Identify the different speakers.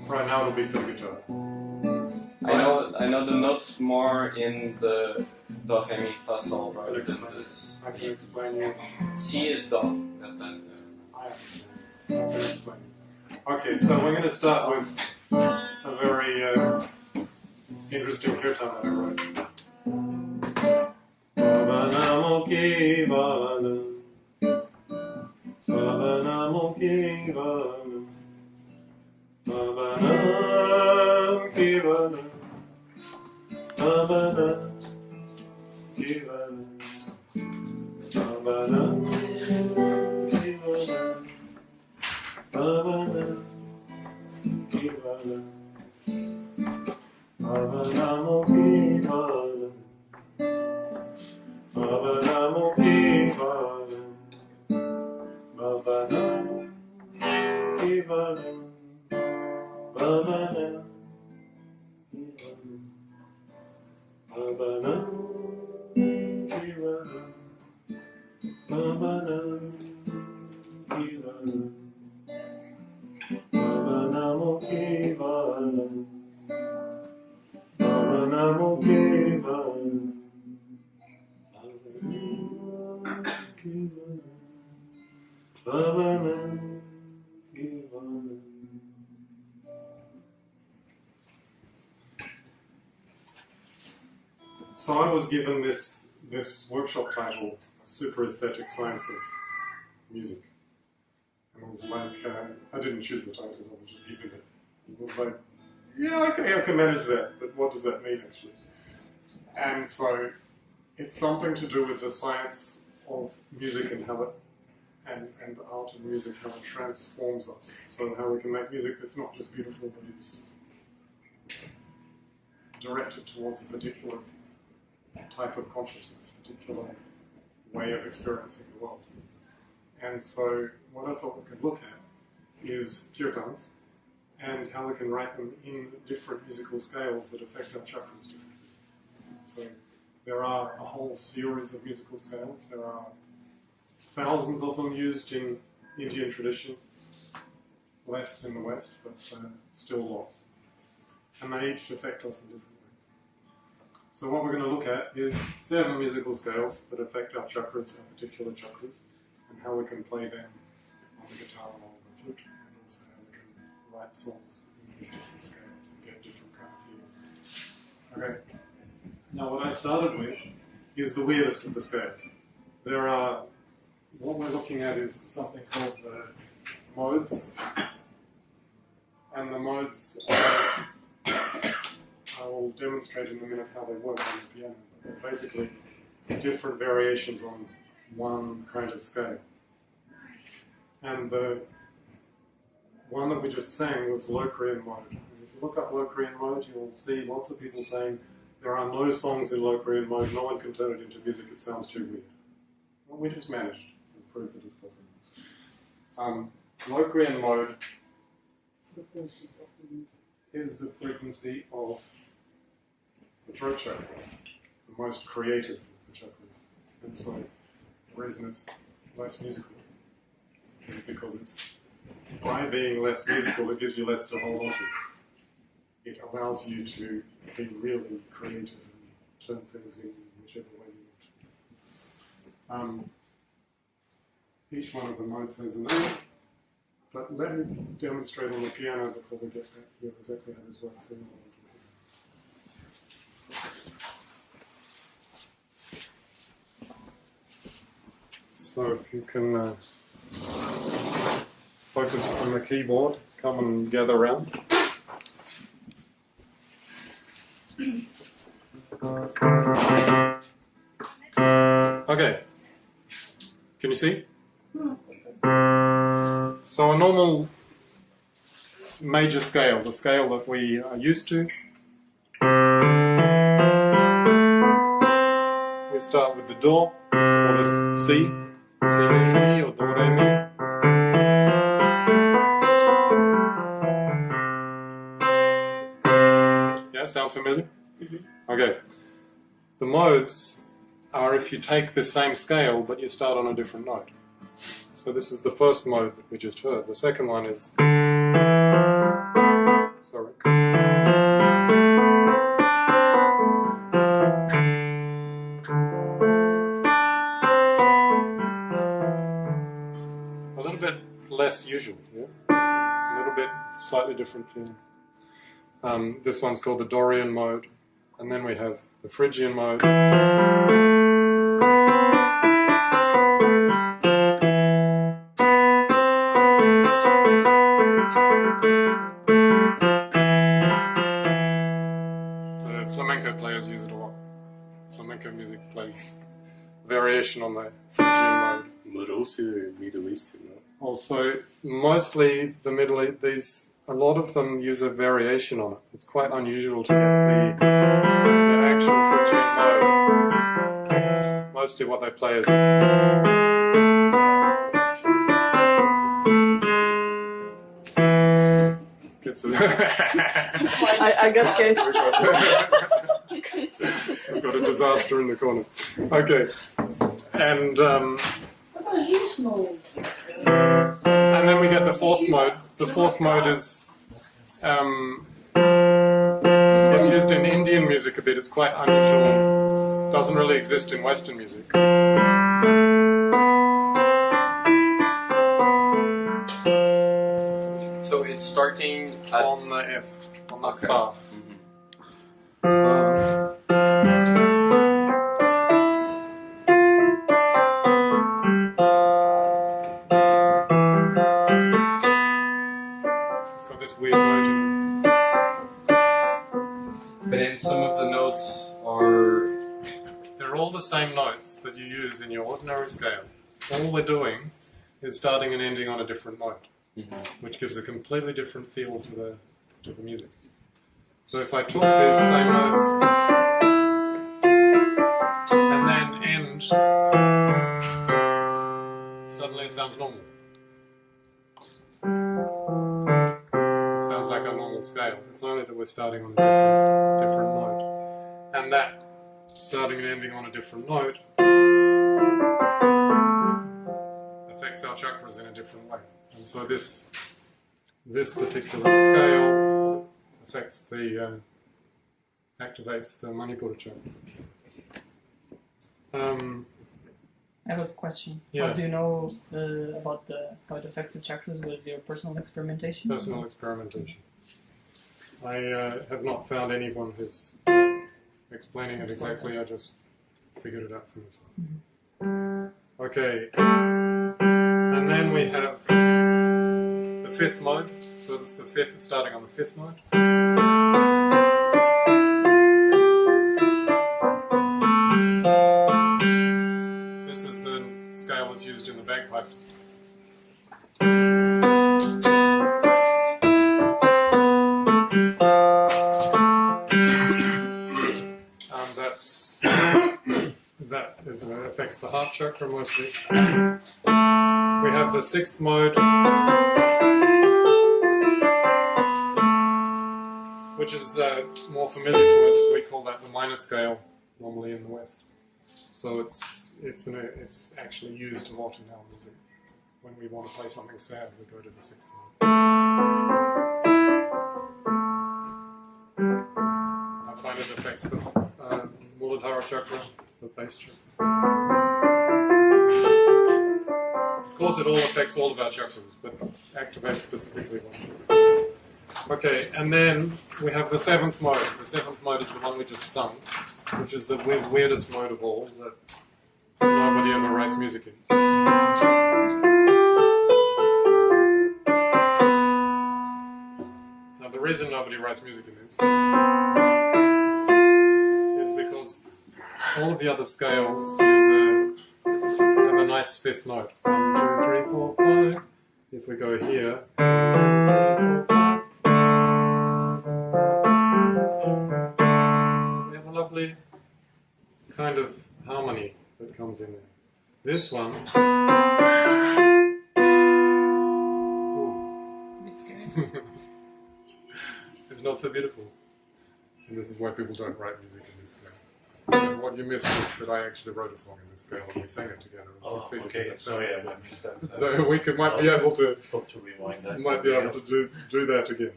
Speaker 1: Right now it'll be for the guitar.
Speaker 2: I know the notes more in the do, re, mi, fa, sol rather than this.
Speaker 1: I can explain you.
Speaker 2: C is do.
Speaker 1: I understand. I can explain. Okay, so we're going to start with a very interesting kirtan that I wrote. Bhavanamo Kevalam, Bhavanamo Kevalam, Bhavanam Kevalam, Bhavanam Kevalam, Bhavanam Kevalam, Bhavanam Kevalam, Bhavanamo Kevalam, Bhavanamo Kevalam, Bhavanam Kevalam, Bhavanam Kevalam, Bhavanam Kevalam, Bhavanam Kevalam, Bhavanamo Kevalam, Bhavanamo Kevalam, Bhavanam Kevalam. So I was given this workshop title, Supra Aesthetic Science of Music. And it was like, I didn't choose the title, I was just given it. It was like, yeah, okay, I can manage that, but what does that mean actually? And so it's something to do with the science of music and how it, and art and music, how it transforms us. So how we can make music that's not just beautiful, but is directed towards a particular type of consciousness, particular way of experiencing the world. And so what I thought we could look at is kirtans and how we can write them in different musical scales that affect our chakras differently. So there are a whole series of musical scales. There are thousands of them used in Indian tradition, less in the West, but still lots. And they each affect us in different ways. So what we're going to look at is 7 musical scales that affect our chakras, our particular chakras, and how we can play them on the guitar or on the flute, and also how we can write songs in these different scales and get different kind of feelings. Okay. Now what I started with is the weirdest of the scales. There are, what we're looking at is something called the modes, and the modes are, I will demonstrate in a minute how they work on the piano. But they're basically different variations on one kind of scale. And the one that we just sang was Locrian mode. And if you look up Locrian mode, you will see lots of people saying there are no songs in Locrian mode, no one can turn it into music, it sounds too weird. Well, we just managed to prove that it's possible. Locrian mode is the frequency of the throat chakra, the most creative of the chakras. And so the reason it's less musical is because it's, by being less musical, it gives you less to hold on to. It allows you to be really creative and turn things in whichever way you want. Each one of the modes has a name, but let me demonstrate on the piano before we get back here exactly how this works. So if you can focus on the keyboard, come and gather around. Okay, can you see? So a normal major scale, the scale that we are used to, we start with the Do, or the C, D, Mi, or Do, Re, Mi. Yeah, sound familiar? Mm-hmm. Okay. The modes are if you take the same scale, but you start on a different note. So this is the first mode that we just heard. The second one is usual. Yeah, a little bit slightly different feeling. This one's called the Dorian mode, and then we have the Phrygian mode. The flamenco players use it a lot. Flamenco music plays variation on the Phrygian mode.
Speaker 3: But also Middle Eastern, no?
Speaker 1: Also, mostly the Middle East, a lot of them use a variation on it. It's quite unusual to get the actual Phrygian mode. Mostly what they play is...
Speaker 4: I got catch.
Speaker 1: We've got a disaster in the corner. Okay. And then we get the fourth mode. The fourth mode is used in Indian music a bit. It's quite unusual. Doesn't really exist in Western music.
Speaker 2: So it's starting at...
Speaker 1: On the F, on the
Speaker 2: Okay.
Speaker 1: fa. It's got this weird mode in it.
Speaker 2: But then some of the notes are...
Speaker 1: They're all the same notes that you use in your ordinary scale. All we're doing is starting and ending on a different note, which gives a completely different feel to the music. So if I took these same notes and then end, suddenly it sounds normal. It sounds like a normal scale. It's only that we're starting on a different note. And that starting and ending on a different note affects our chakras in a different way. And so this particular scale affects activates the Manipura chakra.
Speaker 4: I have a question.
Speaker 1: Yeah.
Speaker 4: How do you know about how it affects the chakras? Was your personal experimentation?
Speaker 1: Personal experimentation. I have not found anyone who's explaining it exactly. I just figured it out for myself. Okay. And then we have the fifth mode. So this is the fifth, starting on the fifth mode. This is the scale that's used in the bagpipes. That affects the heart chakra mostly. We have the sixth mode, which is more familiar to us. We call that the minor scale, normally in the West. So it's actually used a lot in our music. When we want to play something sad, we go to the sixth mode. I find it affects the Muladhara chakra, the base chakra. Of course, it all affects all of our chakras, but activates specifically one chakra. Okay, and then we have the seventh mode. The seventh mode is the one we just sung, which is the weirdest mode of all that nobody ever writes music in. Now, the reason nobody writes music in this is because all of the other scales have a nice fifth note. 1, 2, 3, 4, 5. If we go here, 1, 2, 3, 4, 5. We have a lovely kind of harmony that comes in there. This one, is not so beautiful. And this is why people don't write music in this scale. And what you missed was that I actually wrote a song in this scale and we sang it together. And succeeded
Speaker 3: okay.
Speaker 1: in that.
Speaker 3: Sorry, I missed that.
Speaker 1: So we might be able to
Speaker 3: Hope to rewind that.
Speaker 1: do that again.